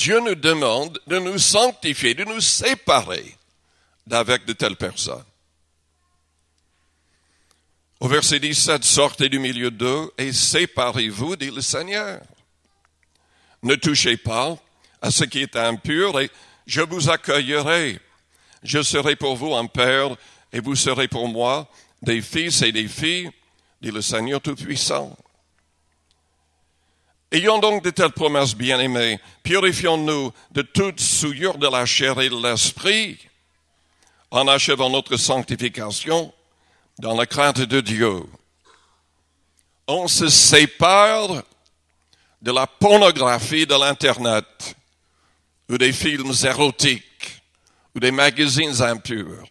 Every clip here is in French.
Dieu nous demande de nous sanctifier, de nous séparer d'avec de telles personnes. Au verset 17, sortez du milieu d'eux et séparez-vous, dit le Seigneur. Ne touchez pas à ce qui est impur et je vous accueillerai. Je serai pour vous un père et vous serez pour moi des fils et des filles, dit le Seigneur Tout-Puissant. Ayons donc de telles promesses, bien-aimés, purifions-nous de toute souillure de la chair et de l'esprit, en achevant notre sanctification dans la crainte de Dieu. On se sépare de la pornographie de l'Internet, ou des films érotiques, ou des magazines impurs.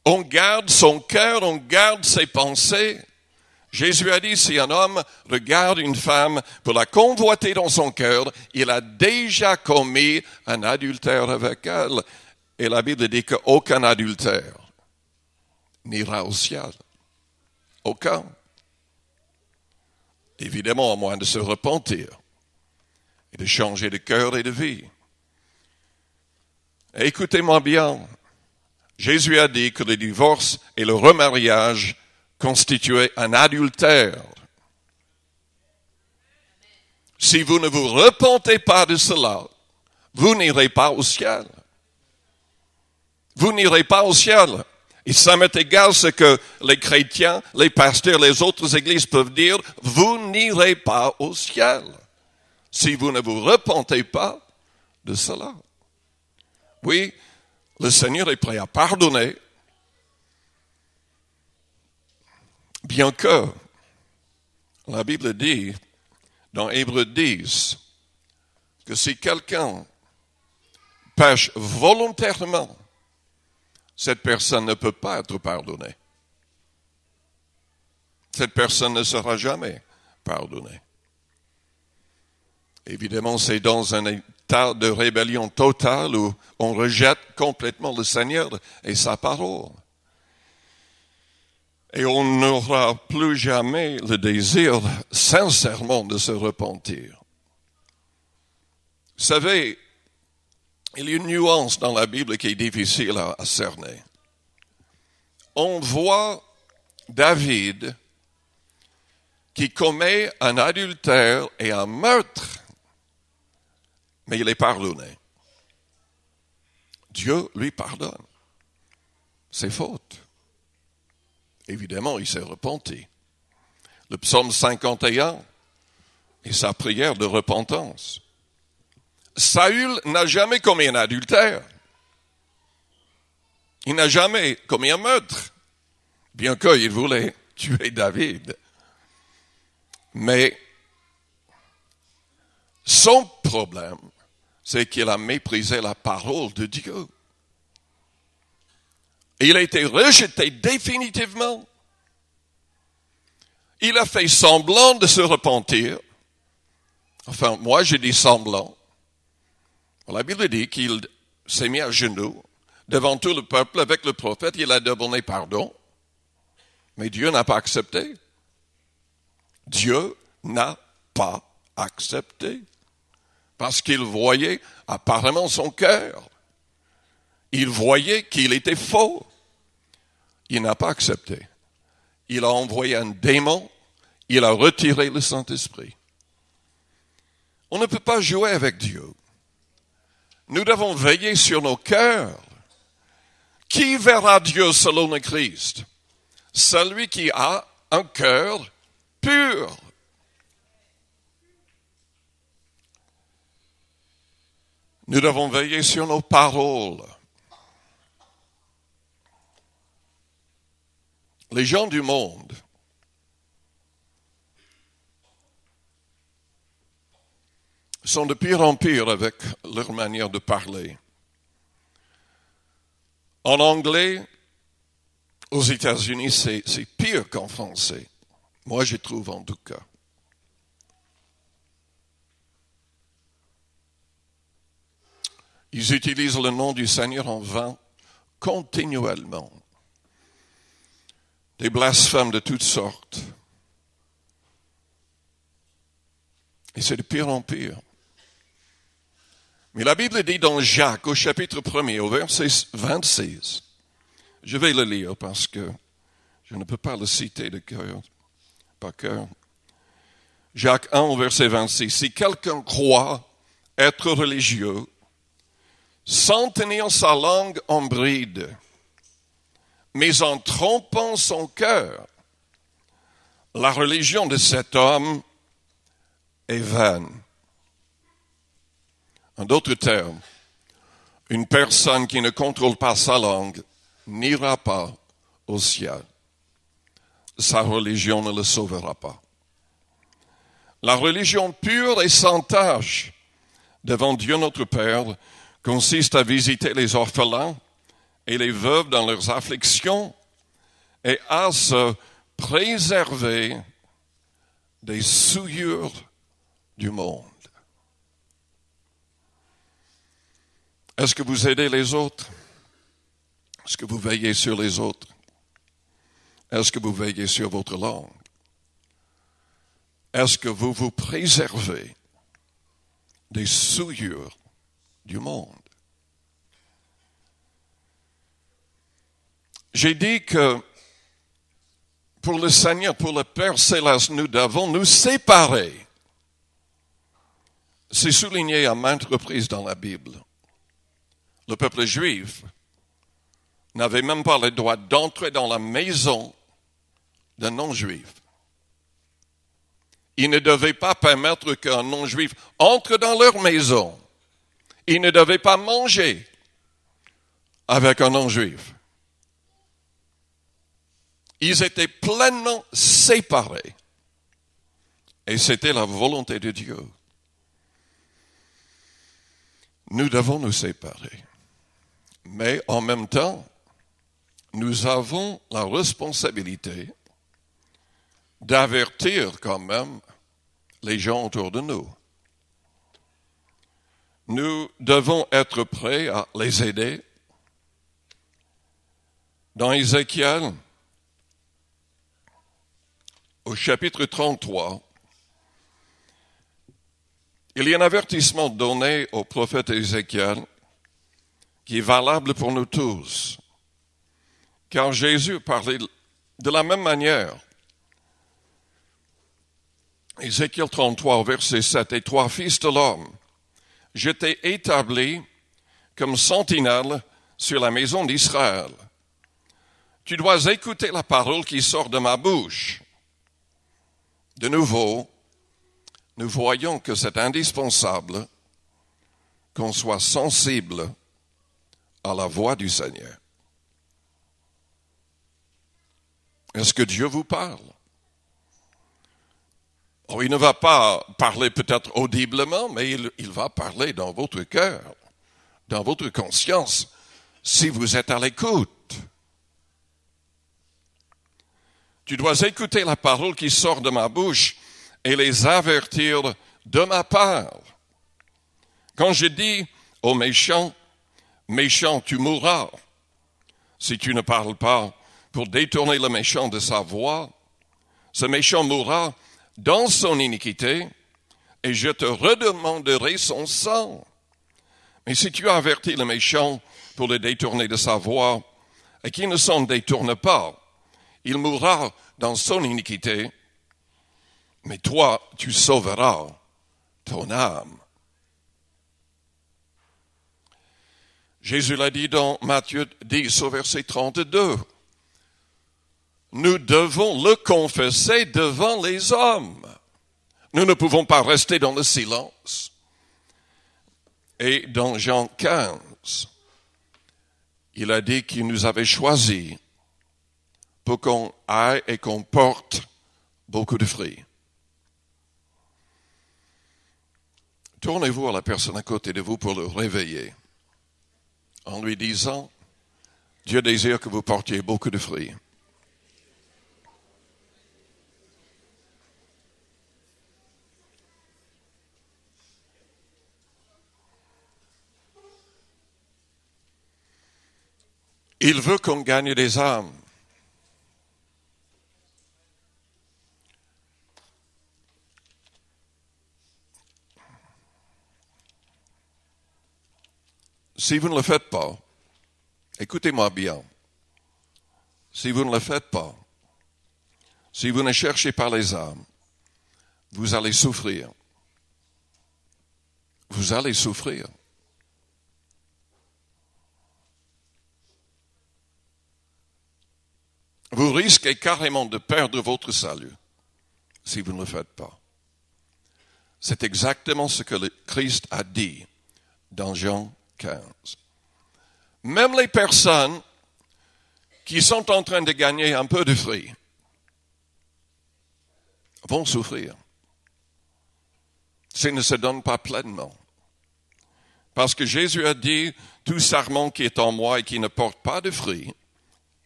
On garde son cœur, on garde ses pensées. Jésus a dit, si un homme regarde une femme pour la convoiter dans son cœur, il a déjà commis un adultère avec elle. Et la Bible dit qu'aucun adultère n'ira au ciel. Aucun. Évidemment, à moins de se repentir et de changer de cœur et de vie. Et écoutez-moi bien. Jésus a dit que le divorce et le remariage constituaient un adultère. Si vous ne vous repentez pas de cela, vous n'irez pas au ciel. Vous n'irez pas au ciel. Et ça m'est égal ce que les chrétiens, les pasteurs, les autres églises peuvent dire, vous n'irez pas au ciel si vous ne vous repentez pas de cela. Oui, le Seigneur est prêt à pardonner, bien que la Bible dit dans Hébreux 10 que si quelqu'un pêche volontairement, cette personne ne peut pas être pardonnée. Cette personne ne sera jamais pardonnée. Évidemment, c'est dans un état de rébellion totale où on rejette complètement le Seigneur et sa parole. Et on n'aura plus jamais le désir sincèrement de se repentir. Vous savez, il y a une nuance dans la Bible qui est difficile à cerner. On voit David qui commet un adultère et un meurtre, mais il est pardonné. Dieu lui pardonne ses fautes. Évidemment, il s'est repenti. Le psaume 51 est sa prière de repentance. Saül n'a jamais commis un adultère. Il n'a jamais commis un meurtre, bien qu'il voulait tuer David. Mais son problème, c'est qu'il a méprisé la parole de Dieu. Il a été rejeté définitivement. Il a fait semblant de se repentir. Enfin, moi, je dis semblant. La Bible dit qu'il s'est mis à genoux devant tout le peuple avec le prophète. Il a demandé pardon. Mais Dieu n'a pas accepté. Dieu n'a pas accepté. Parce qu'il voyait apparemment son cœur. Il voyait qu'il était faux. Il n'a pas accepté. Il a envoyé un démon. Il a retiré le Saint-Esprit. On ne peut pas jouer avec Dieu. Nous devons veiller sur nos cœurs. Qui verra Dieu selon le Christ? Celui qui a un cœur pur. Nous devons veiller sur nos paroles. Les gens du monde sont de pire en pire avec leur manière de parler. En anglais, aux États-Unis, c'est pire qu'en français. Moi, je trouve en tout cas. Ils utilisent le nom du Seigneur en vain continuellement. Des blasphèmes de toutes sortes. Et c'est de pire en pire. Mais la Bible dit dans Jacques, au chapitre 1er, au verset 26, je vais le lire parce que je ne peux pas le citer de cœur, par cœur. Jacques 1, au verset 26, si quelqu'un croit être religieux, sans tenir sa langue en bride, mais en trompant son cœur, la religion de cet homme est vaine. En d'autres termes, une personne qui ne contrôle pas sa langue n'ira pas au ciel. Sa religion ne le sauvera pas. La religion pure et sans tache devant Dieu notre Père consiste à visiter les orphelins et les veuves dans leurs afflictions et à se préserver des souillures du monde. Est-ce que vous aidez les autres? Est-ce que vous veillez sur les autres? Est-ce que vous veillez sur votre langue? Est-ce que vous vous préservez des souillures du monde? J'ai dit que pour le Seigneur, pour le Père Céleste, nous devons nous séparer. C'est souligné à maintes reprises dans la Bible. Le peuple juif n'avait même pas le droit d'entrer dans la maison d'un non-juif. Ils ne devaient pas permettre qu'un non-juif entre dans leur maison. Ils ne devaient pas manger avec un non-juif. Ils étaient pleinement séparés. Et c'était la volonté de Dieu. Nous devons nous séparer. Mais en même temps, nous avons la responsabilité d'avertir quand même les gens autour de nous. Nous devons être prêts à les aider. Dans Ézéchiel, au chapitre 33, il y a un avertissement donné au prophète Ézéchiel qui est valable pour nous tous. Car Jésus parlait de la même manière. Ézéchiel 33, verset 7, « Et toi, fils de l'homme, je t'ai établi comme sentinelle sur la maison d'Israël. Tu dois écouter la parole qui sort de ma bouche. » De nouveau, nous voyons que c'est indispensable qu'on soit sensible à la voix du Seigneur. Est-ce que Dieu vous parle? Oh, il ne va pas parler peut-être audiblement, mais il va parler dans votre cœur, dans votre conscience, si vous êtes à l'écoute. Tu dois écouter la parole qui sort de ma bouche et les avertir de ma part. Quand je dis aux méchants, méchant, tu mourras, si tu ne parles pas pour détourner le méchant de sa voie, ce méchant mourra dans son iniquité et je te redemanderai son sang. Mais si tu as averti le méchant pour le détourner de sa voie et qu'il ne s'en détourne pas, il mourra dans son iniquité, mais toi, tu sauveras ton âme. Jésus l'a dit dans Matthieu 10 au verset 32. Nous devons le confesser devant les hommes. Nous ne pouvons pas rester dans le silence. Et dans Jean 15, il a dit qu'il nous avait choisis pour qu'on aille et qu'on porte beaucoup de fruits. Tournez-vous à la personne à côté de vous pour le réveiller en lui disant, Dieu désire que vous portiez beaucoup de fruits. Il veut qu'on gagne des âmes. si vous ne le faites pas, écoutez-moi bien, si vous ne le faites pas, si vous ne cherchez pas les âmes, vous allez souffrir. Vous allez souffrir. Vous risquez carrément de perdre votre salut si vous ne le faites pas. C'est exactement ce que le Christ a dit dans Jean 15. Même les personnes qui sont en train de gagner un peu de fruits vont souffrir s'ils ne se donnent pas pleinement. Parce que Jésus a dit, tout sarment qui est en moi et qui ne porte pas de fruits,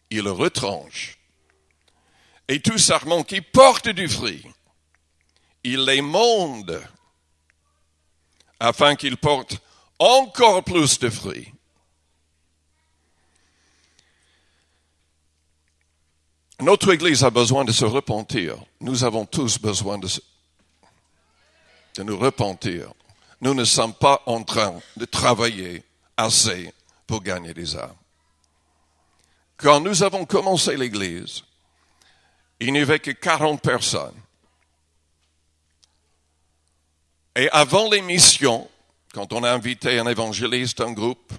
il le retranche. Et tout sarment qui porte du fruit, il l'émonde afin qu'il porte encore plus de fruits. Notre Église a besoin de se repentir. Nous avons tous besoin de nous repentir. Nous ne sommes pas en train de travailler assez pour gagner des âmes. Quand nous avons commencé l'Église, il n'y avait que 40 personnes. Et avant les missions, quand on a invité un évangéliste, un groupe,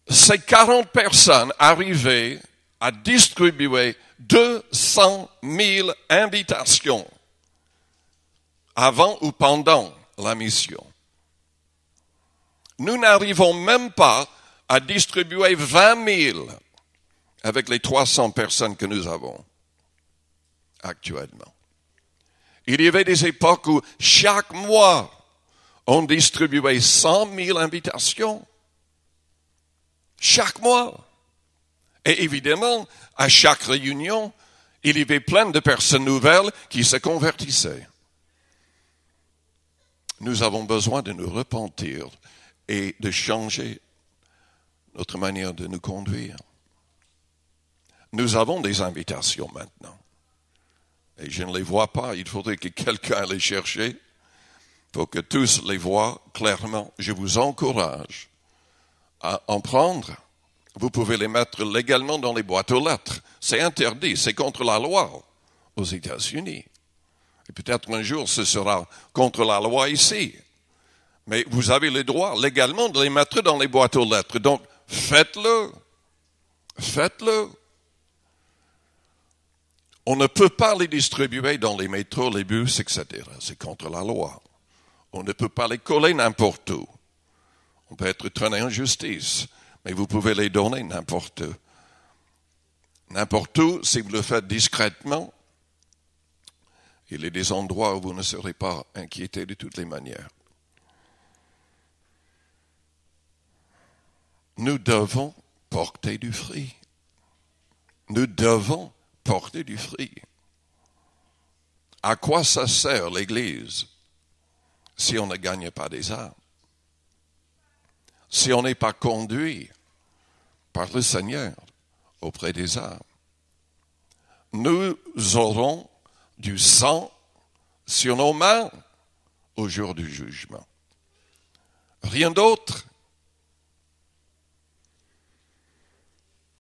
ces 40 personnes arrivaient à distribuer 200 000 invitations avant ou pendant la mission. Nous n'arrivons même pas à distribuer 20 000 avec les 300 personnes que nous avons actuellement. Il y avait des époques où chaque mois, on distribuait 100 000 invitations. Chaque mois. Et évidemment, à chaque réunion, il y avait plein de personnes nouvelles qui se convertissaient. Nous avons besoin de nous repentir et de changer notre manière de nous conduire. Nous avons des invitations maintenant. Et je ne les vois pas. Il faudrait que quelqu'un les cherche. Il faut que tous les voient clairement. Je vous encourage à en prendre. Vous pouvez les mettre légalement dans les boîtes aux lettres. C'est interdit. C'est contre la loi aux États-Unis. Et peut-être un jour, ce sera contre la loi ici. Mais vous avez le droit légalement de les mettre dans les boîtes aux lettres. Donc, faites-le. Faites-le. On ne peut pas les distribuer dans les métros, les bus, etc. C'est contre la loi. On ne peut pas les coller n'importe où. On peut être traîné en justice, mais vous pouvez les donner n'importe où. N'importe où, si vous le faites discrètement, il y a des endroits où vous ne serez pas inquiétés de toutes les manières. Nous devons porter du fruit. Nous devons porter du fruit. À quoi ça sert l'Église si on ne gagne pas des âmes? Si on n'est pas conduit par le Seigneur auprès des âmes? Nous aurons du sang sur nos mains au jour du jugement. Rien d'autre.